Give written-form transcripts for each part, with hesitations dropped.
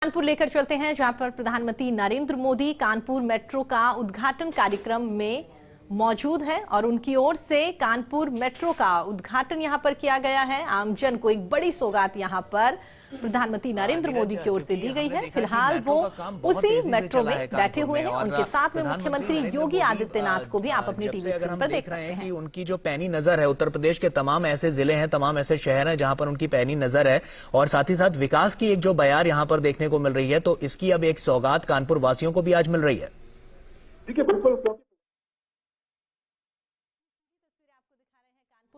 कानपुर लेकर चलते हैं, जहां पर प्रधानमंत्री नरेंद्र मोदी कानपुर मेट्रो का उद्घाटन कार्यक्रम में मौजूद है और उनकी ओर से कानपुर मेट्रो का उद्घाटन यहां पर किया गया है। आमजन को एक बड़ी सौगात यहां पर प्रधानमंत्री नरेंद्र मोदी की ओर से दी गई है। फिलहाल वो उसी मेट्रो में बैठे हुए हैं, उनके साथ में मुख्यमंत्री योगी आदित्यनाथ को भी आप अपनी टीवी स्क्रीन पर देख सकते हैं कि उनकी जो पैनी नजर है, उत्तर प्रदेश के तमाम ऐसे जिले हैं, तमाम ऐसे शहर हैं जहां पर उनकी पैनी नजर है और साथ ही साथ विकास की एक जो बयार यहां पर देखने को मिल रही है, तो इसकी अब एक सौगात कानपुर वासियों को भी आज मिल रही है। ठीक है, बिल्कुल।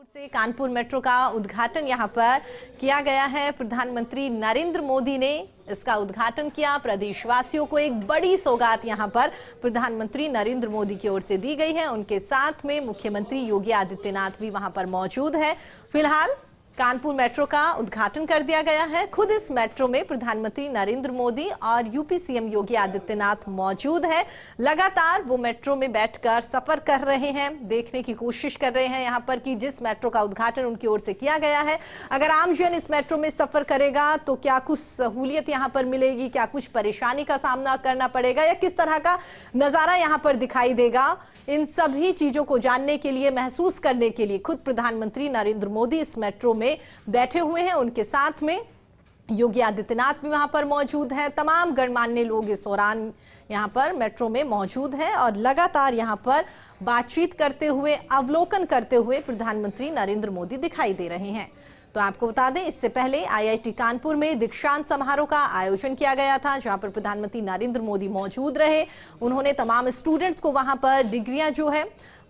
से कानपुर मेट्रो का उद्घाटन यहां पर किया गया है। प्रधानमंत्री नरेंद्र मोदी ने इसका उद्घाटन किया। प्रदेशवासियों को एक बड़ी सौगात यहां पर प्रधानमंत्री नरेंद्र मोदी की ओर से दी गई है। उनके साथ में मुख्यमंत्री योगी आदित्यनाथ भी वहां पर मौजूद है। फिलहाल कानपुर मेट्रो का उद्घाटन कर दिया गया है। खुद इस मेट्रो में प्रधानमंत्री नरेंद्र मोदी और यूपी सीएम योगी आदित्यनाथ मौजूद है। लगातार वो मेट्रो में बैठकर सफर कर रहे हैं, देखने की कोशिश कर रहे हैं यहां पर कि जिस मेट्रो का उद्घाटन उनकी ओर से किया गया है, अगर आमजन इस मेट्रो में सफर करेगा तो क्या कुछ सहूलियत यहां पर मिलेगी, क्या कुछ परेशानी का सामना करना पड़ेगा या किस तरह का नजारा यहां पर दिखाई देगा। इन सभी चीजों को जानने के लिए, महसूस करने के लिए खुद प्रधानमंत्री नरेंद्र मोदी इस मेट्रो में बैठे हुए हैं। उनके साथ में योगी आदित्यनाथ भी वहां पर मौजूद है। तमाम गणमान्य लोग इस दौरान यहां पर मेट्रो में मौजूद हैं और लगातार यहां पर बातचीत करते हुए, अवलोकन करते हुए प्रधानमंत्री नरेंद्र मोदी दिखाई दे रहे हैं। तो आपको बता दें, इससे पहले आईआईटी कानपुर में दीक्षांत समारोह का आयोजन किया गया था, जहां पर प्रधानमंत्री नरेंद्र मोदी मौजूद रहे। उन्होंने तमाम स्टूडेंट्स को वहां पर डिग्रियां जो है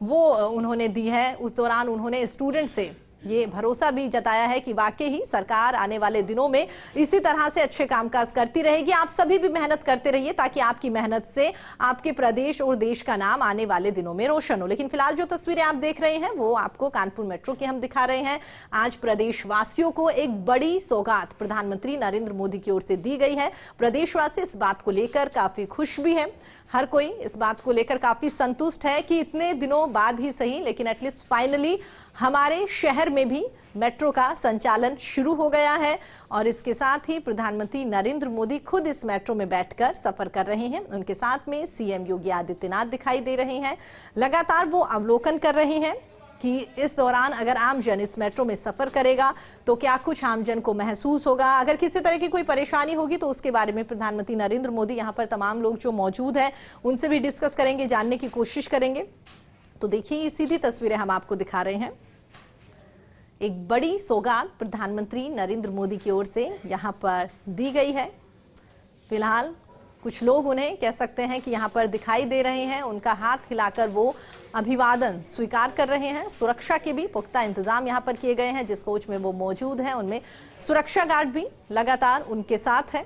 वो उन्होंने दी है। उस दौरान उन्होंने स्टूडेंट से ये भरोसा भी जताया है कि वाकई ही सरकार आने वाले दिनों में इसी तरह से अच्छे कामकाज करती रहेगी। आप सभी भी मेहनत करते रहिए ताकि आपकी मेहनत से आपके प्रदेश और देश का नाम आने वाले दिनों में रोशन हो। लेकिन फिलहाल जो तस्वीरें आप देख रहे हैं वो आपको कानपुर मेट्रो की हम दिखा रहे हैं। आज प्रदेशवासियों को एक बड़ी सौगात प्रधानमंत्री नरेंद्र मोदी की ओर से दी गई है। प्रदेशवासी इस बात को लेकर काफी खुश भी है। हर कोई इस बात को लेकर काफी संतुष्ट है कि इतने दिनों बाद ही सही, लेकिन एटलीस्ट फाइनली हमारे शहर में भी मेट्रो का संचालन शुरू हो गया है और इसके साथ ही प्रधानमंत्री नरेंद्र मोदी खुद इस मेट्रो में बैठकर सफर कर रहे हैं। उनके साथ में सीएम योगी आदित्यनाथ दिखाई दे रहे हैं। लगातार वो अवलोकन कर रहे हैं कि इस दौरान अगर आमजन इस मेट्रो में सफर करेगा तो क्या कुछ आमजन को महसूस होगा, अगर किसी तरह की कोई परेशानी होगी तो उसके बारे में प्रधानमंत्री नरेंद्र मोदी यहां पर तमाम लोग जो मौजूद हैं उनसे भी डिस्कस करेंगे, जानने की कोशिश करेंगे। तो देखिए, ये सीधी तस्वीरें हम आपको दिखा रहे हैं। एक बड़ी सौगात प्रधानमंत्री नरेंद्र मोदी की ओर से यहां पर दी गई है। फिलहाल कुछ लोग उन्हें कह सकते हैं कि यहां पर दिखाई दे रहे हैं, उनका हाथ हिलाकर वो अभिवादन स्वीकार कर रहे हैं। सुरक्षा के भी पुख्ता इंतजाम यहां पर किए गए हैं। जिस कोच में वो मौजूद हैं उनमें सुरक्षा गार्ड भी लगातार उनके साथ है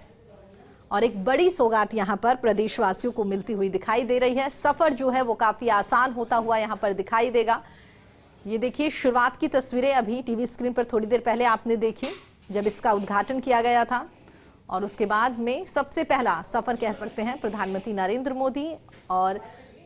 और एक बड़ी सौगात यहां पर प्रदेशवासियों को मिलती हुई दिखाई दे रही है। सफर जो है वो काफी आसान होता हुआ यहां पर दिखाई देगा। ये देखिए, शुरुआत की तस्वीरें अभी टीवी स्क्रीन पर थोड़ी देर पहले आपने देखी, जब इसका उद्घाटन किया गया था और उसके बाद में सबसे पहला सफर कह सकते हैं प्रधानमंत्री नरेंद्र मोदी और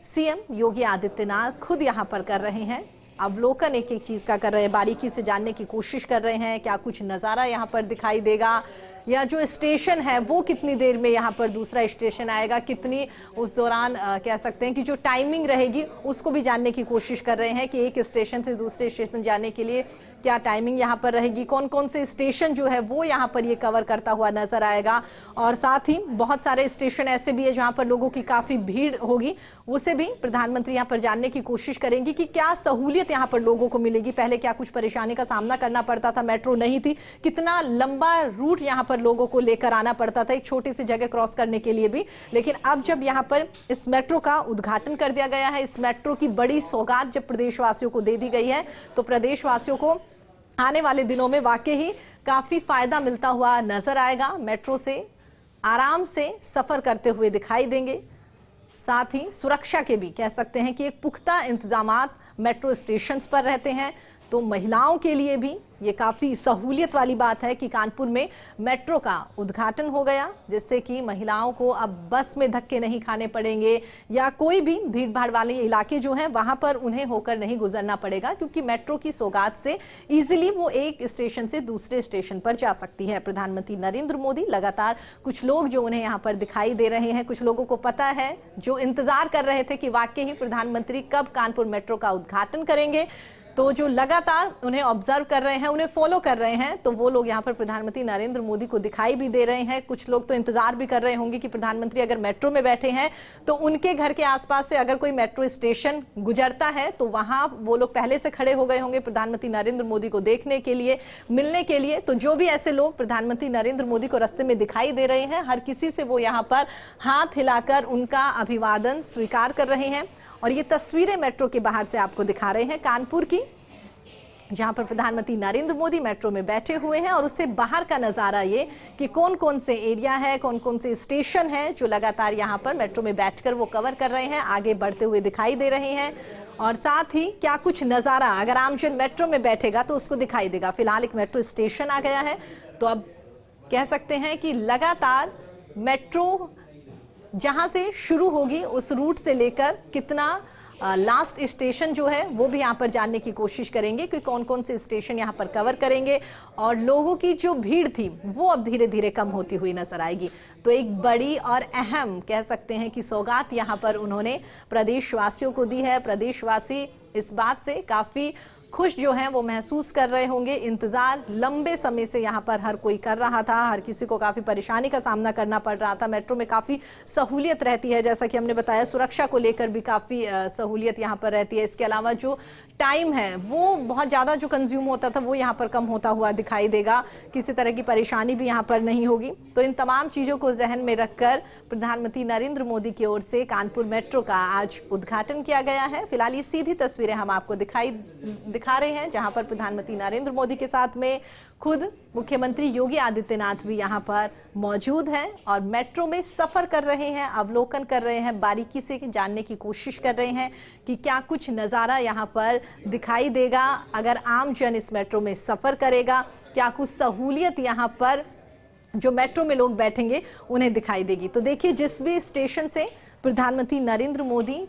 सीएम योगी आदित्यनाथ खुद यहां पर कर रहे हैं। अवलोकन एक एक चीज का कर रहे हैं, बारीकी से जानने की कोशिश कर रहे हैं क्या कुछ नज़ारा यहां पर दिखाई देगा या जो स्टेशन है वो कितनी देर में यहां पर दूसरा स्टेशन आएगा, कितनी उस दौरान कह सकते हैं कि जो टाइमिंग रहेगी उसको भी जानने की कोशिश कर रहे हैं कि एक स्टेशन से दूसरे स्टेशन जाने के लिए क्या टाइमिंग यहां पर रहेगी, कौन कौन से स्टेशन जो है वो यहां पर ये कवर करता हुआ नजर आएगा। और साथ ही बहुत सारे स्टेशन ऐसे भी है जहां पर लोगों की काफी भीड़ होगी, उसे भी प्रधानमंत्री यहां पर जानने की कोशिश करेंगे कि क्या सहूलियत यहां पर लोगों को मिलेगी। पहले क्या कुछ परेशानी का सामना करना पड़ता था, मेट्रो नहीं थी, कितना लंबा रूट यहां पर लोगों को लेकर आना पड़ता था एक छोटी सी जगह क्रॉस करने के लिए भी। लेकिन अब जब यहां पर इस मेट्रो का उद्घाटन कर दिया गया है, इस मेट्रो की बड़ी सौगात जब प्रदेशवासियों को दे दी गई है, तो प्रदेशवासियों को आने वाले दिनों में वाकई ही काफी फायदा मिलता हुआ नजर आएगा। मेट्रो से आराम से सफर करते हुए दिखाई देंगे। साथ ही सुरक्षा के भी कह सकते हैं कि एक पुख्ता इंतजामात मेट्रो स्टेशन पर रहते हैं, तो महिलाओं के लिए भी ये काफ़ी सहूलियत वाली बात है कि कानपुर में मेट्रो का उद्घाटन हो गया, जिससे कि महिलाओं को अब बस में धक्के नहीं खाने पड़ेंगे या कोई भी भीड़ भाड़ वाले इलाके जो हैं वहां पर उन्हें होकर नहीं गुजरना पड़ेगा, क्योंकि मेट्रो की सौगात से इजीली वो एक स्टेशन से दूसरे स्टेशन पर जा सकती है। प्रधानमंत्री नरेंद्र मोदी लगातार कुछ लोग जो उन्हें यहाँ पर दिखाई दे रहे हैं, कुछ लोगों को पता है जो इंतजार कर रहे थे कि वाकई ही प्रधानमंत्री कब कानपुर मेट्रो का उद्घाटन करेंगे, तो जो लगातार उन्हें ऑब्जर्व कर रहे हैं, उन्हें फॉलो कर रहे हैं, तो वो लोग यहाँ पर प्रधानमंत्री नरेंद्र मोदी को दिखाई भी दे रहे हैं। कुछ लोग तो इंतजार भी कर रहे होंगे कि प्रधानमंत्री अगर मेट्रो में बैठे हैं तो उनके घर के आसपास से अगर कोई मेट्रो स्टेशन गुजरता है तो वहां वो लोग पहले से खड़े हो गए होंगे प्रधानमंत्री नरेंद्र मोदी को देखने के लिए, मिलने के लिए। तो जो भी ऐसे लोग प्रधानमंत्री नरेंद्र मोदी को रास्ते में दिखाई दे रहे हैं, हर किसी से वो यहाँ पर हाथ हिलाकर उनका अभिवादन स्वीकार कर रहे हैं। और ये तस्वीरें मेट्रो के बाहर से आपको दिखा रहे हैं कानपुर की, जहां पर प्रधानमंत्री नरेंद्र मोदी मेट्रो में बैठे हुए हैं, और उससे बाहर का नजारा ये कि कौन कौन से एरिया है, कौन कौन से स्टेशन है जो लगातार यहां पर मेट्रो में बैठकर वो कवर कर रहे हैं, आगे बढ़ते हुए दिखाई दे रहे हैं। और साथ ही क्या कुछ नजारा अगर आमजन मेट्रो में बैठेगा तो उसको दिखाई देगा। फिलहाल एक मेट्रो स्टेशन आ गया है, तो अब कह सकते हैं कि लगातार मेट्रो जहां से शुरू होगी उस रूट से लेकर कितना लास्ट स्टेशन जो है वो भी यहाँ पर जानने की कोशिश करेंगे कि कौन कौन से स्टेशन यहाँ पर कवर करेंगे, और लोगों की जो भीड़ थी वो अब धीरे धीरे कम होती हुई नजर आएगी। तो एक बड़ी और अहम कह सकते हैं कि सौगात यहाँ पर उन्होंने प्रदेशवासियों को दी है। प्रदेशवासी इस बात से काफ़ी खुश जो हैं वो महसूस कर रहे होंगे। इंतजार लंबे समय से यहाँ पर हर कोई कर रहा था, हर किसी को काफ़ी परेशानी का सामना करना पड़ रहा था। मेट्रो में काफ़ी सहूलियत रहती है, जैसा कि हमने बताया, सुरक्षा को लेकर भी काफ़ी सहूलियत यहाँ पर रहती है। इसके अलावा जो टाइम है वो बहुत ज़्यादा जो कंज्यूम होता था वो यहाँ पर कम होता हुआ दिखाई देगा, किसी तरह की परेशानी भी यहाँ पर नहीं होगी। तो इन तमाम चीज़ों को जहन में रखकर प्रधानमंत्री नरेंद्र मोदी की ओर से कानपुर मेट्रो का आज उद्घाटन किया गया है। फिलहाल ये सीधी तस्वीरें हम आपको दिखा रहे हैं, जहां पर प्रधानमंत्री नरेंद्र मोदी के साथ में खुद मुख्यमंत्री योगी आदित्यनाथ भी यहां पर मौजूद हैं और मेट्रो में सफर कर रहे हैं, अवलोकन कर रहे हैं, बारीकी से जानने की कोशिश कर रहे हैं कि क्या कुछ नज़ारा यहां पर दिखाई देगा अगर आम जन इस मेट्रो में सफर करेगा, क्या कुछ सहूलियत यहां पर जो मेट्रो में लोग बैठेंगे उन्हें दिखाई देगी। तो देखिए, जिस भी स्टेशन से प्रधानमंत्री नरेंद्र मोदी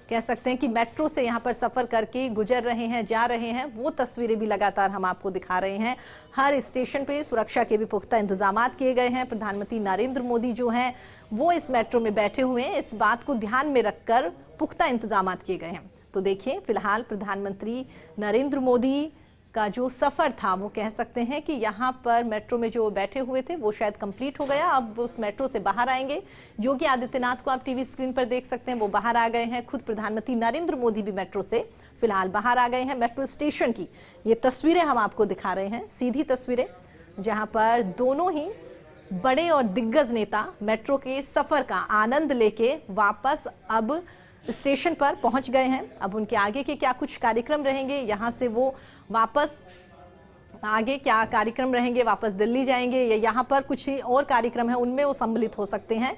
कह सकते हैं कि मेट्रो से यहाँ पर सफ़र करके गुजर रहे हैं, जा रहे हैं, वो तस्वीरें भी लगातार हम आपको दिखा रहे हैं। हर स्टेशन पे सुरक्षा के भी पुख्ता इंतजामात किए गए हैं। प्रधानमंत्री नरेंद्र मोदी जो हैं वो इस मेट्रो में बैठे हुए हैं, इस बात को ध्यान में रखकर पुख्ता इंतजामात किए गए हैं। तो देखिए, फिलहाल प्रधानमंत्री नरेंद्र मोदी का जो सफ़र था वो कह सकते हैं कि यहाँ पर मेट्रो में जो बैठे हुए थे वो शायद कंप्लीट हो गया। अब उस मेट्रो से बाहर आएंगे। योगी आदित्यनाथ को आप टीवी स्क्रीन पर देख सकते हैं, वो बाहर आ गए हैं। खुद प्रधानमंत्री नरेंद्र मोदी भी मेट्रो से फिलहाल बाहर आ गए हैं। मेट्रो स्टेशन की ये तस्वीरें हम आपको दिखा रहे हैं, सीधी तस्वीरें, जहाँ पर दोनों ही बड़े और दिग्गज नेता मेट्रो के सफ़र का आनंद लेके वापस अब स्टेशन पर पहुंच गए हैं। अब उनके आगे के क्या कुछ कार्यक्रम रहेंगे, यहाँ से वो वापस आगे क्या कार्यक्रम रहेंगे, वापस दिल्ली जाएंगे या यहाँ पर कुछ ही और कार्यक्रम है उनमें वो सम्मिलित हो सकते हैं,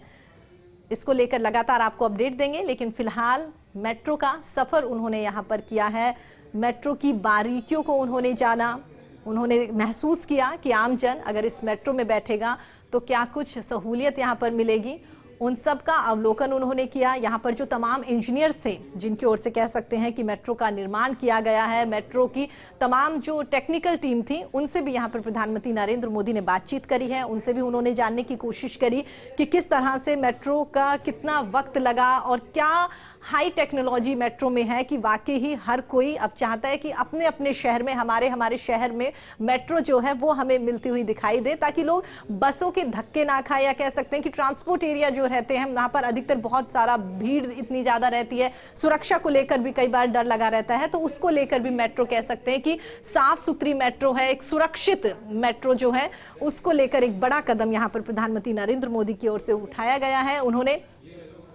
इसको लेकर लगातार आपको अपडेट देंगे। लेकिन फिलहाल मेट्रो का सफ़र उन्होंने यहाँ पर किया है, मेट्रो की बारीकियों को उन्होंने जाना, उन्होंने महसूस किया कि आम जन अगर इस मेट्रो में बैठेगा तो क्या कुछ सहूलियत यहाँ पर मिलेगी। उन सब का अवलोकन उन्होंने किया। यहाँ पर जो तमाम इंजीनियर्स थे जिनकी ओर से कह सकते हैं कि मेट्रो का निर्माण किया गया है, मेट्रो की तमाम जो टेक्निकल टीम थी उनसे भी यहाँ पर प्रधानमंत्री नरेंद्र मोदी ने बातचीत करी है। उनसे भी उन्होंने जानने की कोशिश करी कि किस तरह से मेट्रो का कितना वक्त लगा और क्या हाई टेक्नोलॉजी मेट्रो में है कि वाकई ही हर कोई अब चाहता है कि अपने अपने शहर में, हमारे शहर में मेट्रो जो है वो हमें मिलती हुई दिखाई दे, ताकि लोग बसों के धक्के ना खाए, या कह सकते हैं कि ट्रांसपोर्ट एरिया जो रहते हैं वहाँ पर अधिकतर बहुत सारा भीड़ इतनी ज़्यादा रहती है, सुरक्षा को लेकर भी कई बार डर लगा रहता है। तो उसको लेकर भी मेट्रो कह सकते हैं कि साफ सुथरी मेट्रो है, एक सुरक्षित मेट्रो जो है उसको लेकर एक बड़ा कदम यहाँ पर प्रधानमंत्री नरेंद्र मोदी की ओर से उठाया गया है। उन्होंने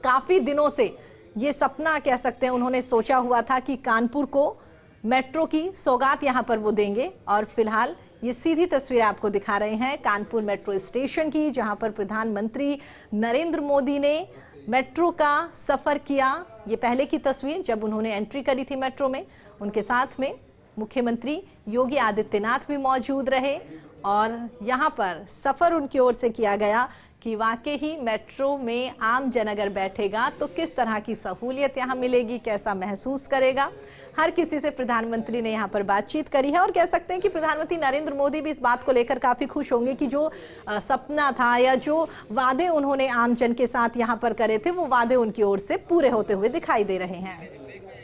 काफ़ी दिनों से ये सपना कह सकते हैं उन्होंने सोचा हुआ था कि कानपुर को मेट्रो की सौगात यहाँ पर वो देंगे, और फिलहाल ये सीधी तस्वीर आपको दिखा रहे हैं कानपुर मेट्रो स्टेशन की, जहां पर प्रधानमंत्री नरेंद्र मोदी ने मेट्रो का सफर किया। ये पहले की तस्वीर जब उन्होंने एंट्री करी थी मेट्रो में। उनके साथ में मुख्यमंत्री योगी आदित्यनाथ भी मौजूद रहे और यहाँ पर सफर उनकी ओर से किया गया कि वाकई ही मेट्रो में आम जन अगर बैठेगा तो किस तरह की सहूलियत यहाँ मिलेगी, कैसा महसूस करेगा। हर किसी से प्रधानमंत्री ने यहाँ पर बातचीत करी है और कह सकते हैं कि प्रधानमंत्री नरेंद्र मोदी भी इस बात को लेकर काफी खुश होंगे कि जो सपना था या जो वादे उन्होंने आम जन के साथ यहाँ पर करे थे वो वादे उनकी ओर से पूरे होते हुए दिखाई दे रहे हैं।